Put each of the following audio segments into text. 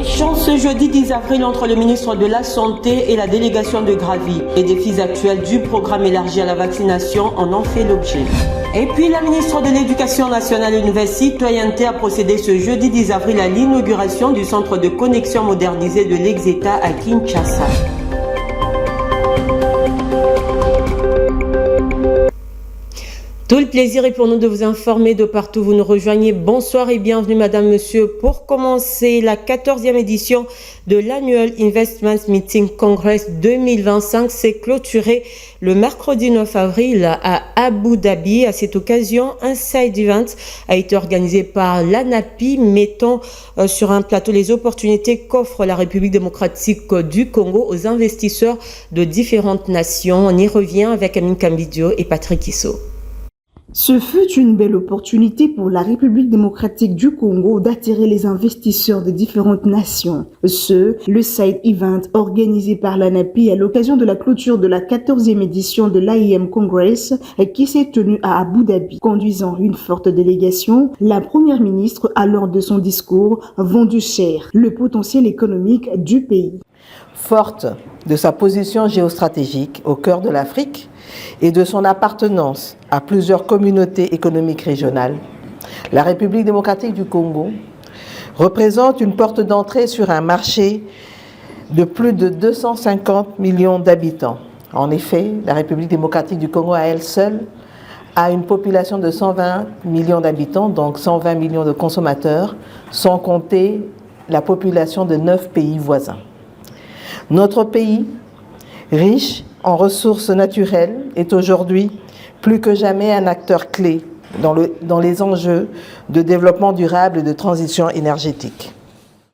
Échange ce jeudi 10 avril entre le ministre de la Santé et la délégation de Gravy. Les défis actuels du programme élargi à la vaccination en ont fait l'objet. Et puis la ministre de l'Éducation nationale et Nouvelle Citoyenneté a procédé ce jeudi 10 avril à l'inauguration du centre de connexion modernisé de l'Exeta à Kinshasa. Tout le plaisir est pour nous de vous informer de partout où vous nous rejoignez. Bonsoir et bienvenue Madame, Monsieur. Pour commencer, la 14e édition de l'Annual Investment Meeting Congress 2025 s'est clôturée le mercredi 9 avril à Abu Dhabi. À cette occasion, un side event a été organisé par l'ANAPI, mettant sur un plateau les opportunités qu'offre la République démocratique du Congo aux investisseurs de différentes nations. On y revient avec Amine Kambidio et Patrick Issot. Ce fut une belle opportunité pour la République démocratique du Congo d'attirer les investisseurs de différentes nations. Le side event organisé par l'ANAPI à l'occasion de la clôture de la 14e édition de l'AIM Congress qui s'est tenue à Abu Dhabi. Conduisant une forte délégation, la première ministre a lors de son discours vendu cher le potentiel économique du pays. Forte de sa position géostratégique au cœur de l'Afrique et de son appartenance à plusieurs communautés économiques régionales, la République démocratique du Congo représente une porte d'entrée sur un marché de plus de 250 millions d'habitants. En effet, la République démocratique du Congo à elle seule a une population de 120 millions d'habitants, donc 120 millions de consommateurs, sans compter la population de 9 pays voisins. Notre pays, riche en ressources naturelles, est aujourd'hui plus que jamais un acteur clé dans les enjeux de développement durable et de transition énergétique.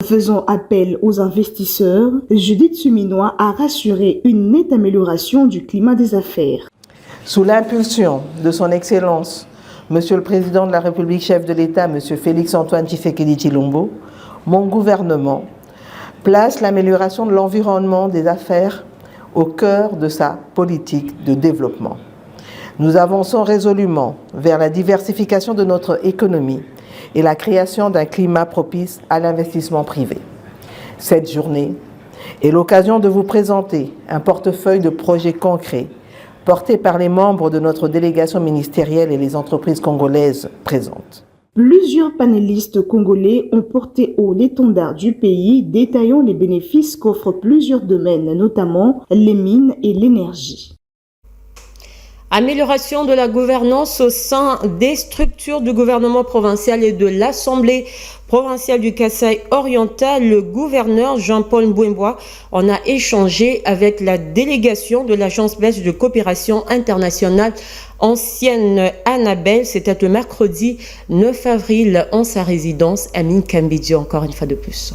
Faisant appel aux investisseurs, Judith Suminois a rassuré une nette amélioration du climat des affaires. Sous l'impulsion de son Excellence, Monsieur le Président de la République, chef de l'État, Monsieur Félix-Antoine Tshisekedi Tshilombo, mon gouvernement place l'amélioration de l'environnement des affaires au cœur de sa politique de développement. Nous avançons résolument vers la diversification de notre économie et la création d'un climat propice à l'investissement privé. Cette journée est l'occasion de vous présenter un portefeuille de projets concrets portés par les membres de notre délégation ministérielle et les entreprises congolaises présentes. Plusieurs panélistes congolais ont porté haut l'étendard du pays, détaillant les bénéfices qu'offrent plusieurs domaines, notamment les mines et l'énergie. Amélioration de la gouvernance au sein des structures du gouvernement provincial et de l'Assemblée provinciale du Kasaï oriental. Le gouverneur Jean-Paul Mbouembois en a échangé avec la délégation de l'Agence belge de coopération internationale ancienne Annabelle. C'était le mercredi 9 avril en sa résidence à Minkambidio, encore une fois de plus.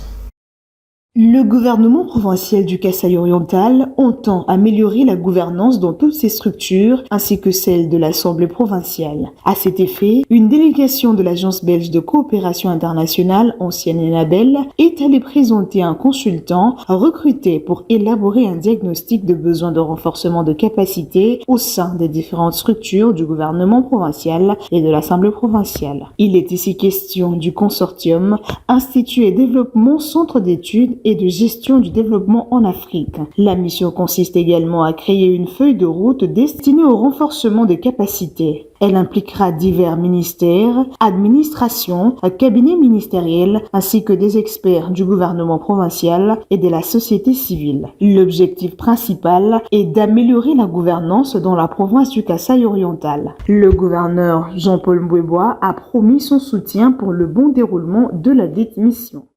Le gouvernement provincial du Kasaï oriental entend améliorer la gouvernance dans toutes ses structures ainsi que celle de l'Assemblée provinciale. À cet effet, une délégation de l'Agence belge de coopération internationale ancienne Annabelle est allée présenter un consultant recruté pour élaborer un diagnostic de besoin de renforcement de capacité au sein des différentes structures du gouvernement provincial et de l'Assemblée provinciale. Il est ici question du consortium Institut et Développement Centre d'études et de gestion du développement en Afrique. La mission consiste également à créer une feuille de route destinée au renforcement des capacités. Elle impliquera divers ministères, administrations, cabinets ministériels ainsi que des experts du gouvernement provincial et de la société civile. L'objectif principal est d'améliorer la gouvernance dans la province du Kasaï oriental. Le gouverneur Jean-Paul Mbouembois a promis son soutien pour le bon déroulement de la dite mission.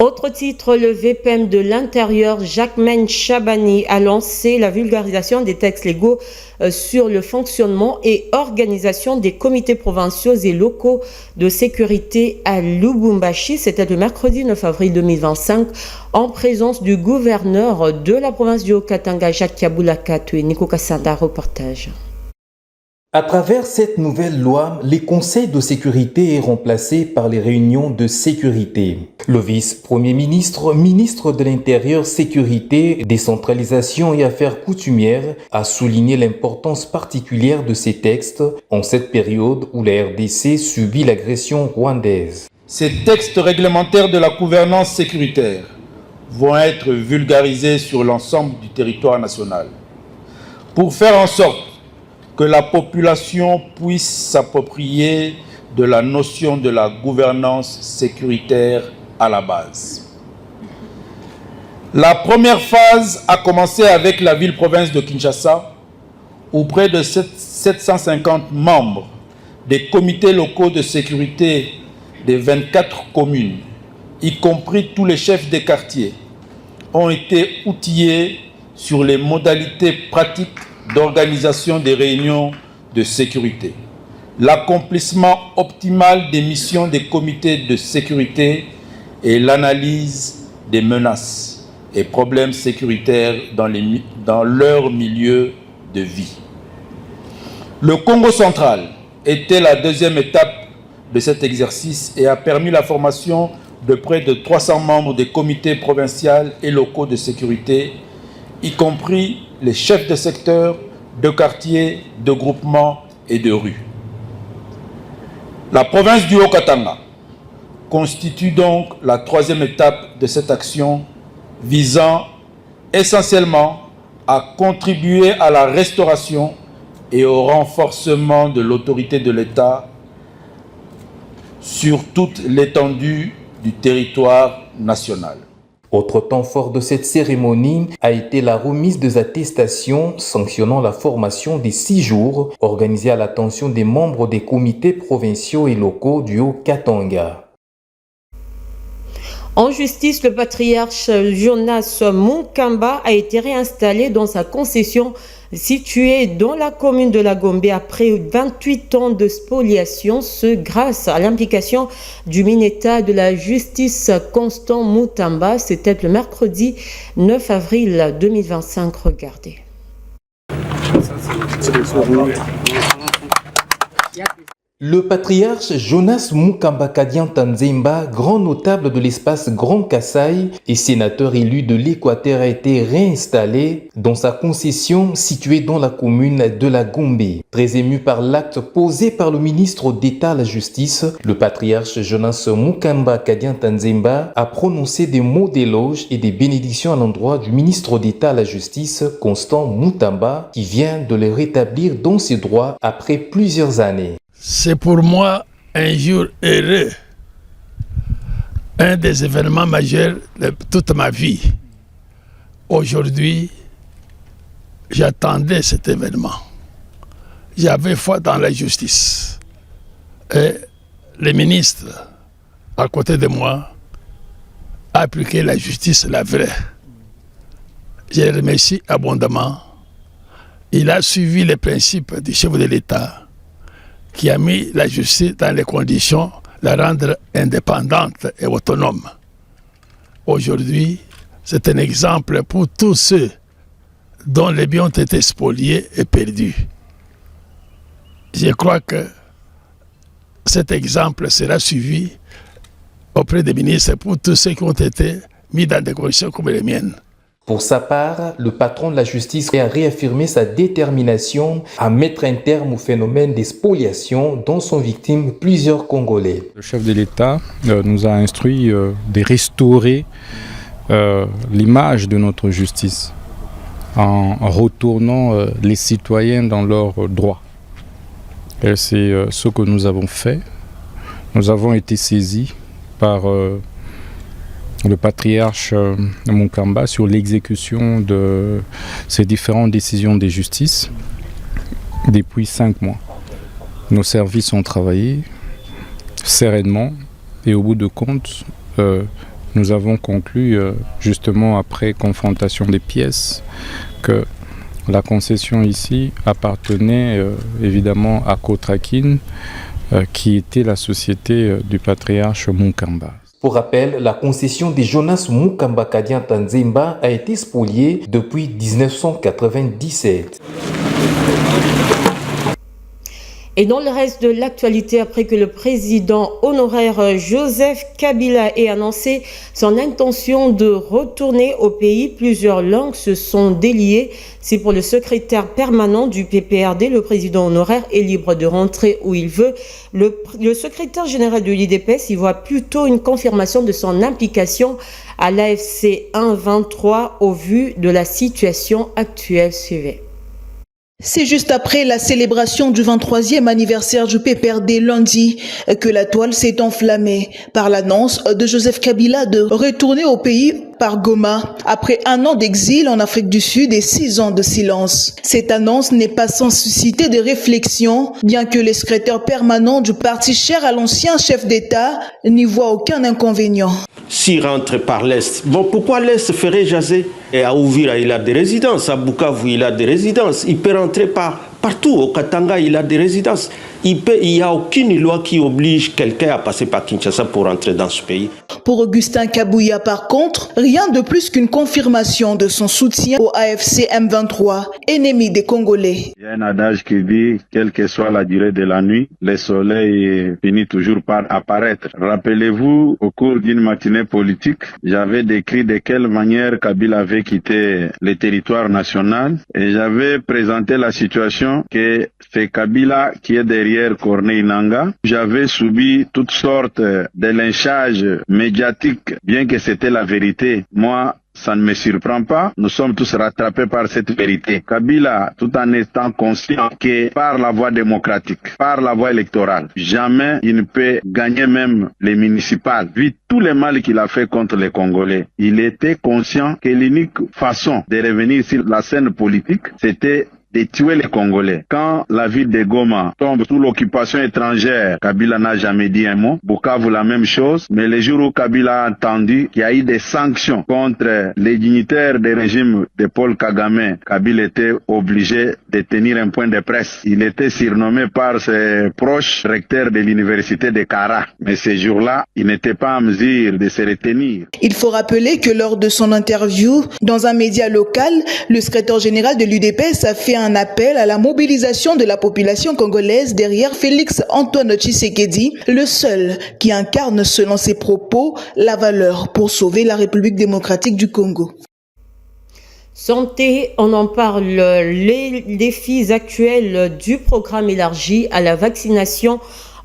Autre titre, le VPM de l'Intérieur, Jacquemaine Chabani, a lancé la vulgarisation des textes légaux sur le fonctionnement et organisation des comités provinciaux et locaux de sécurité à Lubumbashi. C'était le mercredi 9 avril 2025 en présence du gouverneur de la province du Haut-Katanga, Jacques Kaboulakatu et Nico Kassanda. Reportage. À travers cette nouvelle loi, les conseils de sécurité est remplacé par les réunions de sécurité. Le vice-premier ministre, ministre de l'Intérieur, Sécurité, Décentralisation et Affaires coutumières a souligné l'importance particulière de ces textes en cette période où la RDC subit l'agression rwandaise. Ces textes réglementaires de la gouvernance sécuritaire vont être vulgarisés sur l'ensemble du territoire national pour faire en sorte que la population puisse s'approprier de la notion de la gouvernance sécuritaire à la base. La première phase a commencé avec la ville-province de Kinshasa, où près de 750 membres des comités locaux de sécurité des 24 communes, y compris tous les chefs des quartiers, ont été outillés sur les modalités pratiques d'organisation des réunions de sécurité, l'accomplissement optimal des missions des comités de sécurité et l'analyse des menaces et problèmes sécuritaires dans leur milieu de vie. Le Congo central était la deuxième étape de cet exercice et a permis la formation de près de 300 membres des comités provinciaux et locaux de sécurité, y compris les chefs de secteur, de quartier, de groupement et de rue. La province du Haut-Katanga constitue donc la troisième étape de cette action visant essentiellement à contribuer à la restauration et au renforcement de l'autorité de l'État sur toute l'étendue du territoire national. Autre temps fort de cette cérémonie a été la remise des attestations sanctionnant la formation des 6 jours organisée à l'attention des membres des comités provinciaux et locaux du Haut-Katanga. En justice, le patriarche Jonas Munkamba a été réinstallé dans sa concession située dans la commune de la Gombe après 28 ans de spoliation, ce grâce à l'implication du ministre de la Justice Constant Mutamba. C'était le mercredi 9 avril 2025. Regardez. Le patriarche Jonas Munkamba Kadian Tanzemba, grand notable de l'espace Grand Kasaï et sénateur élu de l'Équateur, a été réinstallé dans sa concession située dans la commune de la Gombe. Très ému par l'acte posé par le ministre d'État à la Justice, le patriarche Jonas Munkamba Kadian Tanzemba a prononcé des mots d'éloge et des bénédictions à l'endroit du ministre d'État à la Justice, Constant Mutamba, qui vient de le rétablir dans ses droits après plusieurs années. C'est pour moi un jour heureux, un des événements majeurs de toute ma vie. Aujourd'hui, j'attendais cet événement. J'avais foi dans la justice. Et le ministre, à côté de moi, a appliqué la justice, la vraie. Je le remercie abondamment. Il a suivi les principes du chef de l'État, qui a mis la justice dans les conditions de la rendre indépendante et autonome. Aujourd'hui, c'est un exemple pour tous ceux dont les biens ont été spoliés et perdus. Je crois que cet exemple sera suivi auprès des ministres pour tous ceux qui ont été mis dans des conditions comme les miennes. Pour sa part, le patron de la justice a réaffirmé sa détermination à mettre un terme au phénomène des spoliations dont sont victimes plusieurs Congolais. Le chef de l'État nous a instruit de restaurer l'image de notre justice en retournant les citoyens dans leurs droits. Et c'est ce que nous avons fait. Nous avons été saisis par le patriarche Munkamba sur l'exécution de ces différentes décisions de justice depuis 5 mois. Nos services ont travaillé sereinement et au bout de compte, nous avons conclu justement après confrontation des pièces que la concession ici appartenait évidemment à Kotrakin, qui était la société du patriarche Munkamba. Pour rappel, la concession de Jonas Munkamba Kadian Tanzemba a été spoliée depuis 1997. Et dans le reste de l'actualité, après que le président honoraire Joseph Kabila ait annoncé son intention de retourner au pays, plusieurs langues se sont déliées. C'est pour le secrétaire permanent du PPRD, le président honoraire est libre de rentrer où il veut. Le secrétaire général de l'UDPS y voit plutôt une confirmation de son implication à l'AFC 1-23 au vu de la situation actuelle. Suivez. C'est juste après la célébration du 23e anniversaire du PPRD lundi que la toile s'est enflammée par l'annonce de Joseph Kabila de retourner au pays par Goma après 1 an d'exil en Afrique du Sud et 6 ans de silence. Cette annonce n'est pas sans susciter des réflexions, bien que le secrétaire permanent du parti cher à l'ancien chef d'État n'y voit aucun inconvénient. S'il rentre par l'Est, bon, pourquoi l'Est ferait jaser? Et à Ouvira, il a des résidences, à Bukavu, il a des résidences, il peut rentrer partout, au Katanga, il a des résidences. Il n'y a aucune loi qui oblige quelqu'un à passer par Kinshasa pour entrer dans ce pays. Pour Augustin Kabouya, par contre, rien de plus qu'une confirmation de son soutien au AFC M23, ennemi des Congolais. Il y a un adage qui dit, quelle que soit la durée de la nuit, le soleil finit toujours par apparaître. Rappelez-vous, au cours d'une matinée politique, j'avais décrit de quelle manière Kabila avait quitté le territoire national et j'avais présenté la situation que c'est Kabila qui est derrière Corneille Nangaa. J'avais subi toutes sortes de lynchages médiatiques, bien que c'était la vérité. Moi, ça ne me surprend pas. Nous sommes tous rattrapés par cette vérité. Kabila, tout en étant conscient que par la voie démocratique, par la voie électorale, jamais il ne peut gagner même les municipales. Vu tout le mal qu'il a fait contre les Congolais, il était conscient que l'unique façon de revenir sur la scène politique, c'était de tuer les Congolais. Quand la ville de Goma tombe sous l'occupation étrangère, Kabila n'a jamais dit un mot. Bukavu la même chose. Mais le jour où Kabila a entendu qu'il y a eu des sanctions contre les dignitaires du régime de Paul Kagame, Kabila était obligé de tenir un point de presse. Il était surnommé par ses proches recteurs de l'université de Kara. Mais ce jour-là, il n'était pas en mesure de se retenir. Il faut rappeler que lors de son interview dans un média local, le secrétaire général de l'UDPS a fait un appel à la mobilisation de la population congolaise derrière Félix Antoine Tshisekedi, le seul qui incarne selon ses propos la valeur pour sauver la République démocratique du Congo. Santé, on en parle, les défis actuels du programme élargi à la vaccination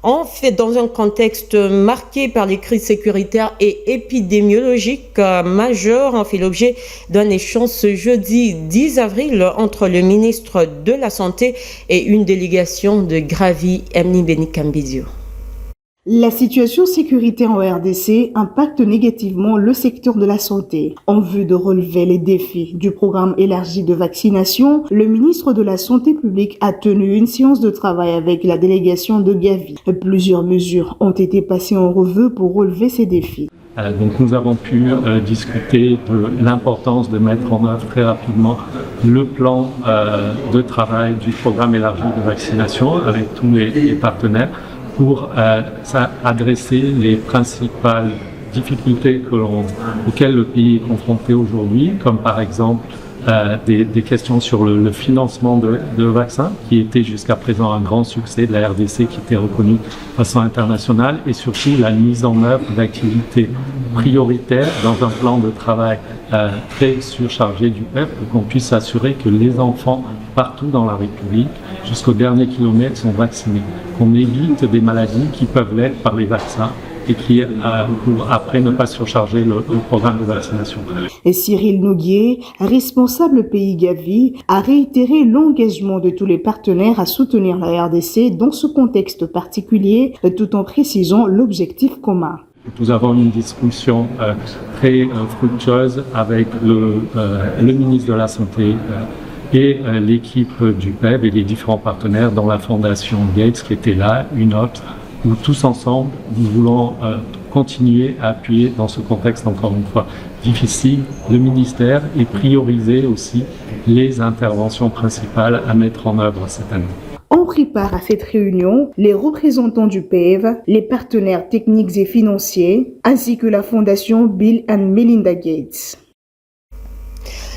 en fait dans un contexte marqué par les crises sécuritaires et épidémiologiques majeures, ont fait l'objet d'un échange ce jeudi 10 avril entre le ministre de la Santé et une délégation de Gravi, Emni Benikambizio. La situation sécuritaire en RDC impacte négativement le secteur de la santé. En vue de relever les défis du programme élargi de vaccination, le ministre de la Santé publique a tenu une séance de travail avec la délégation de Gavi. Plusieurs mesures ont été passées en revue pour relever ces défis. Donc nous avons pu discuter de l'importance de mettre en œuvre très rapidement le plan de travail du programme élargi de vaccination avec tous les partenaires pour adresser les principales difficultés auxquelles le pays est confronté aujourd'hui, comme par exemple des questions sur le financement de vaccins, qui était jusqu'à présent un grand succès de la RDC, qui était reconnu de façon internationale, et surtout la mise en œuvre d'activités prioritaires dans un plan de travail très surchargé du PEP, pour qu'on puisse s'assurer que les enfants partout dans la République, jusqu'au dernier kilomètre, sont vaccinés, qu'on évite des maladies qui peuvent l'être par les vaccins et qui, pour après ne pas surcharger le programme de vaccination. Et Cyril Noguier, responsable pays Gavi, a réitéré l'engagement de tous les partenaires à soutenir la RDC dans ce contexte particulier, tout en précisant l'objectif commun. Nous avons une discussion très fructueuse avec le ministre de la Santé et l'équipe du PEB et les différents partenaires, dont la Fondation Gates qui était là, une autre, où tous ensemble, nous voulons continuer à appuyer dans ce contexte, encore une fois, difficile, le ministère et prioriser aussi les interventions principales à mettre en œuvre cette année. Ont pris part à cette réunion les représentants du PEV, les partenaires techniques et financiers, ainsi que la Fondation Bill and Melinda Gates.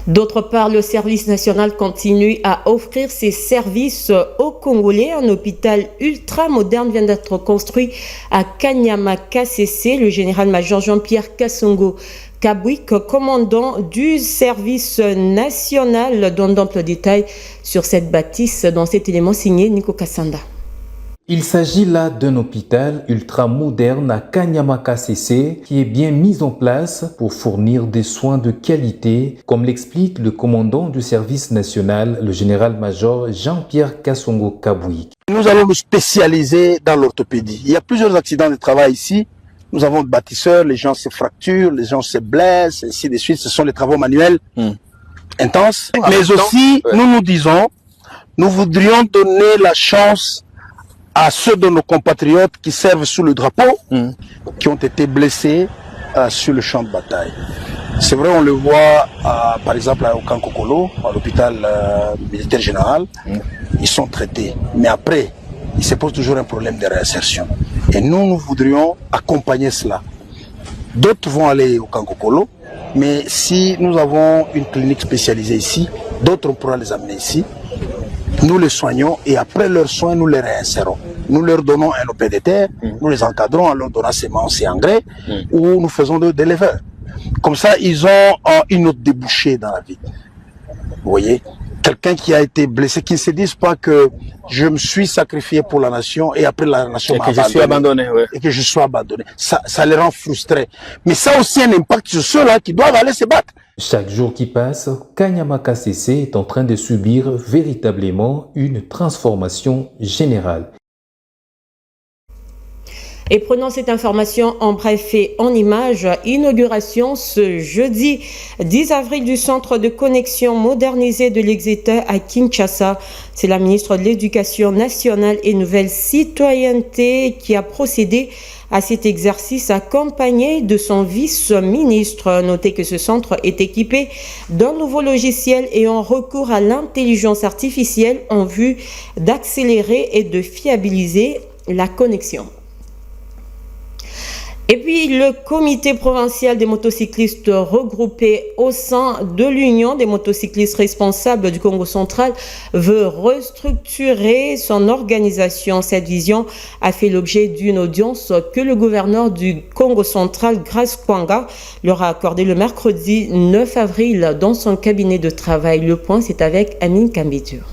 D'autre part, le service national continue à offrir ses services aux Congolais. Un hôpital ultra moderne vient d'être construit à Kanyama-KCC. Le général-major Jean-Pierre Kassongo Kabouik, commandant du service national, donne d'amples détails sur cette bâtisse dans cet élément signé Nico Kassanda. Il s'agit là d'un hôpital ultra-moderne à Kanyama-KCC qui est bien mis en place pour fournir des soins de qualité, comme l'explique le commandant du service national, le général-major Jean-Pierre Kassongo Kabouik. Nous allons nous spécialiser dans l'orthopédie. Il y a plusieurs accidents de travail ici. Nous avons des bâtisseurs, les gens se fracturent, les gens se blessent, ainsi de suite. Ce sont les travaux manuels intenses. Mais aussi, nous disons, nous voudrions donner la chance à ceux de nos compatriotes qui servent sous le drapeau, qui ont été blessés sur le champ de bataille. C'est vrai, on le voit par exemple au Kankokolo, à l'hôpital militaire général, ils sont traités. Mais après, il se pose toujours un problème de réinsertion. Et nous voudrions accompagner cela. D'autres vont aller au Kankokolo, mais si nous avons une clinique spécialisée ici, d'autres on pourra les amener ici. Nous les soignons et après leurs soins, nous les réinsérons. Nous leur donnons un lopin de terre, nous les encadrons en leur donnant semences et engrais, ou nous faisons des leveurs. Comme ça, ils ont une autre débouchée dans la vie. Vous voyez, quelqu'un qui a été blessé, qui ne se dise pas que je me suis sacrifié pour la nation et après la nation m'a abandonné. Et que je suis abandonné. Ça les rend frustrés. Mais ça a aussi un impact sur ceux-là qui doivent aller se battre. Chaque jour qui passe, Kanyama-KCC est en train de subir véritablement une transformation générale. Et prenons cette information en bref et en images. Inauguration ce jeudi 10 avril du centre de connexion modernisé de l'Exeter à Kinshasa. C'est la ministre de l'Éducation nationale et Nouvelle Citoyenneté qui a procédé à cet exercice accompagné de son vice-ministre. Notez que ce centre est équipé d'un nouveau logiciel ayant recours à l'intelligence artificielle en vue d'accélérer et de fiabiliser la connexion. Et puis, le comité provincial des motocyclistes regroupé au sein de l'Union des motocyclistes responsables du Congo central veut restructurer son organisation. Cette vision a fait l'objet d'une audience que le gouverneur du Congo central, Grace Kwanga, leur a accordé le mercredi 9 avril dans son cabinet de travail. Le point, c'est avec Amine Kambitur.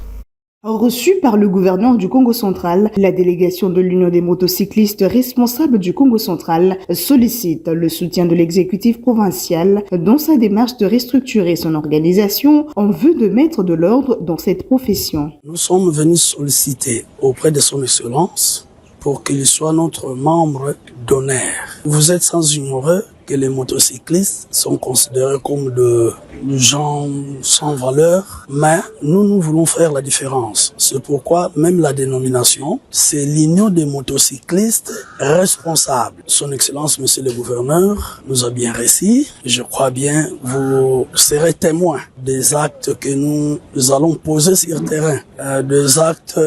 Reçue par le gouverneur du Congo central, la délégation de l'Union des motocyclistes responsables du Congo central sollicite le soutien de l'exécutif provincial dans sa démarche de restructurer son organisation en vue de mettre de l'ordre dans cette profession. Nous sommes venus solliciter auprès de son Excellence pour qu'il soit notre membre d'honneur. Vous êtes sans ignorer que les motocyclistes sont considérés comme de gens sans valeur, mais nous voulons faire la différence. C'est pourquoi même la dénomination, c'est l'Union des motocyclistes responsables. Son Excellence, Monsieur le Gouverneur, nous a bien reçus. Je crois bien vous serez témoins des actes que nous allons poser sur le terrain, des actes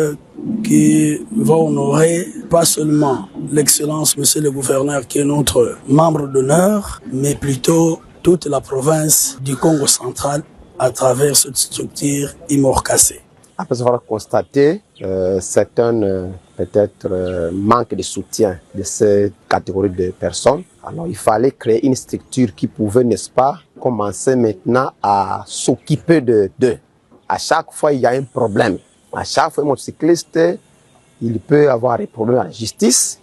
qui vont honorer pas seulement l'excellence, Monsieur le Gouverneur, qui est notre membre d'honneur, mais plutôt toute la province du Congo central à travers cette structure Imorkase. Après avoir constaté certains peut-être manque de soutien de cette catégorie de personnes, alors il fallait créer une structure qui pouvait, n'est-ce pas, commencer maintenant à s'occuper d'eux. À chaque fois, il y a un problème. À chaque fois, un motocycliste, il peut avoir des problèmes à la justice.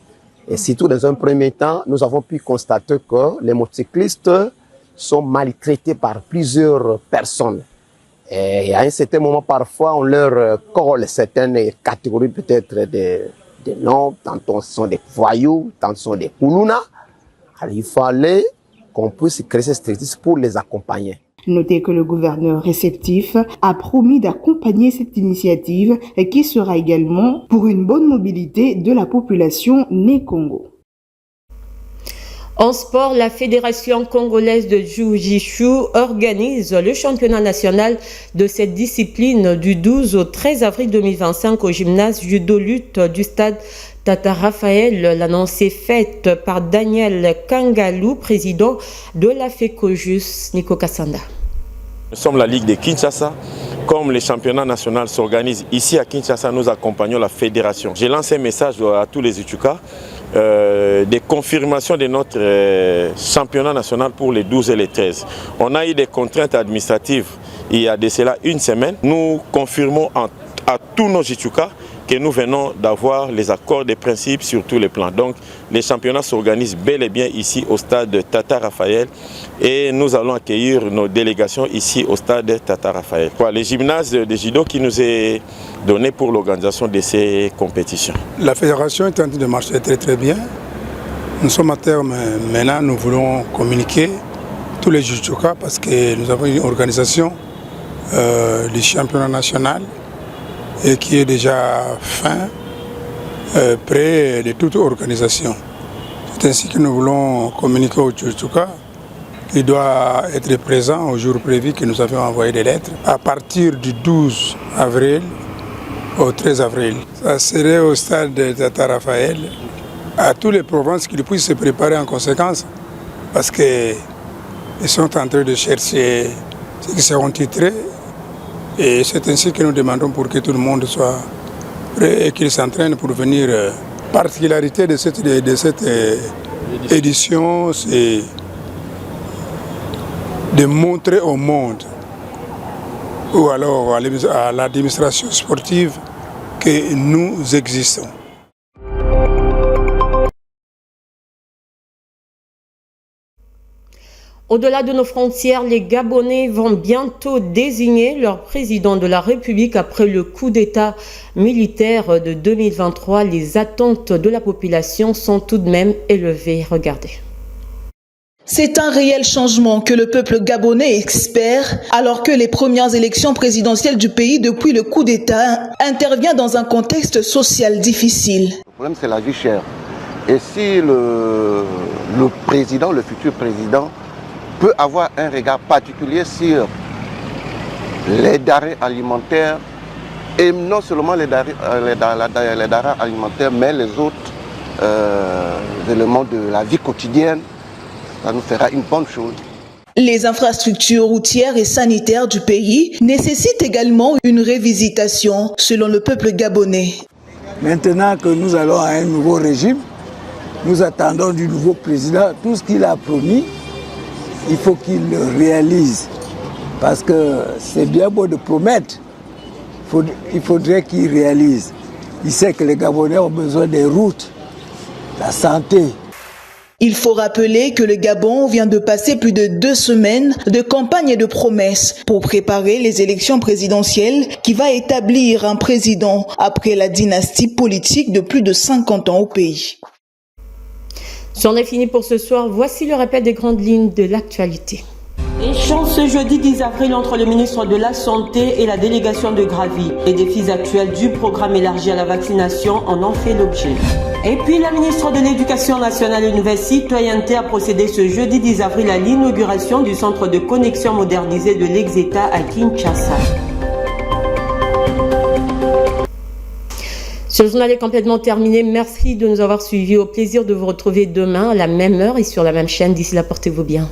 Et surtout, dans un premier temps, nous avons pu constater que les motocyclistes sont maltraités par plusieurs personnes. Et à un certain moment, parfois, on leur colle certaines catégories peut-être de noms. Tantôt, ce sont des voyous, tantôt, ce sont des koulouna. Alors, il fallait qu'on puisse créer cette structure pour les accompagner. Notez que le gouverneur réceptif a promis d'accompagner cette initiative qui sera également pour une bonne mobilité de la population né-Congo. En sport, la Fédération congolaise de Jiu-Jitsu organise le championnat national de cette discipline du 12 au 13 avril 2025 au gymnase judo-lutte du stade Tata Raphaël. L'annonce est faite par Daniel Kangalou, président de la FECOJUS. Nico Kassanda. Nous sommes la Ligue de Kinshasa. Comme les championnats nationaux s'organisent ici à Kinshasa, nous accompagnons la fédération. J'ai lancé un message à tous les Uchuka de confirmation de notre championnat national pour les 12 et les 13. On a eu des contraintes administratives il y a de cela une semaine. Nous confirmons à tous nos Uchuka que nous venons d'avoir les accords de principe sur tous les plans. Donc les championnats s'organisent bel et bien ici au stade de Tata Raphaël et nous allons accueillir nos délégations ici au stade de Tata Raphaël. Le gymnase de judo qui nous est donné pour l'organisation de ces compétitions. La fédération est en train de marcher très très bien. Nous sommes à terme maintenant, nous voulons communiquer tous les judokas parce que nous avons une organisation du championnat national et qui est déjà près de toute organisation. C'est ainsi que nous voulons communiquer au Tchouka qui doit être présent au jour prévu que nous avions envoyé des lettres à partir du 12 avril au 13 avril. Ça serait au stade de Tata Raphaël à toutes les provinces qui puissent se préparer en conséquence parce qu'ils sont en train de chercher ceux qui seront titrés. Et c'est ainsi que nous demandons pour que tout le monde soit prêt et qu'il s'entraîne pour venir. Particularité de cette édition, c'est de montrer au monde ou alors à l'administration sportive que nous existons. Au-delà de nos frontières, les Gabonais vont bientôt désigner leur président de la République après le coup d'État militaire de 2023. Les attentes de la population sont tout de même élevées. Regardez. C'est un réel changement que le peuple gabonais espère alors que les premières élections présidentielles du pays depuis le coup d'État interviennent dans un contexte social difficile. Le problème, c'est la vie chère. Et si le président, le futur président, peut avoir un regard particulier sur les denrées alimentaires et non seulement les denrées alimentaires, mais les autres éléments de la vie quotidienne, ça nous fera une bonne chose. Les infrastructures routières et sanitaires du pays nécessitent également une révisitation selon le peuple gabonais. Maintenant que nous allons à un nouveau régime, nous attendons du nouveau président tout ce qu'il a promis. Il faut qu'il le réalise, parce que c'est bien beau de promettre, il faudrait qu'il réalise. Il sait que les Gabonais ont besoin des routes, la santé. Il faut rappeler que le Gabon vient de passer plus de 2 semaines de campagne et de promesses pour préparer les élections présidentielles qui va établir un président après la dynastie politique de plus de 50 ans au pays. C'en est fini pour ce soir. Voici le rappel des grandes lignes de l'actualité. Échange ce jeudi 10 avril entre le ministre de la Santé et la délégation de Gravi. Les défis actuels du programme élargi à la vaccination en ont fait l'objet. Et puis la ministre de l'Éducation nationale et Nouvelle Citoyenneté a procédé ce jeudi 10 avril à l'inauguration du centre de connexion modernisé de l'Exeta à Kinshasa. Ce journal est complètement terminé. Merci de nous avoir suivis. Au plaisir de vous retrouver demain à la même heure et sur la même chaîne. D'ici là, portez-vous bien.